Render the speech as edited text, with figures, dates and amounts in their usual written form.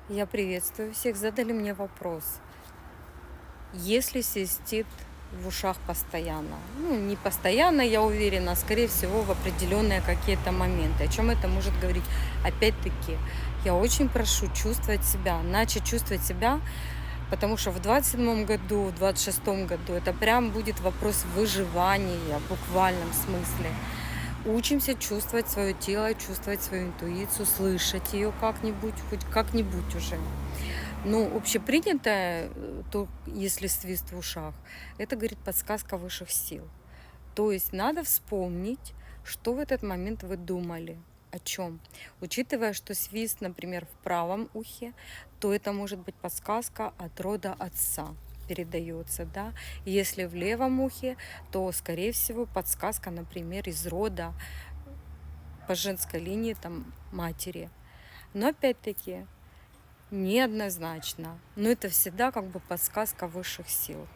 Я приветствую всех. Задали мне вопрос. Если свистит в ушах постоянно? Ну, не постоянно, я уверена, а скорее всего в определенные какие-то моменты. О чем это может говорить? Опять-таки, я очень прошу чувствовать себя, начать чувствовать себя, потому что в 27-м году, в 26-м году это прям будет вопрос выживания в буквальном смысле. Учимся чувствовать свое тело, чувствовать свою интуицию, слышать ее как-нибудь, хоть как-нибудь уже. Ну, общепринятое, то если свист в ушах, это, говорит, подсказка высших сил. То есть надо вспомнить, что в этот момент вы думали, о чем. Учитывая, что свист, например, в правом ухе, то это может быть подсказка от рода отца передается, да. Если в левом ухе, то, скорее всего, подсказка, например, из рода по женской линии, там, матери. Но опять-таки неоднозначно. Но это всегда как бы подсказка высших сил.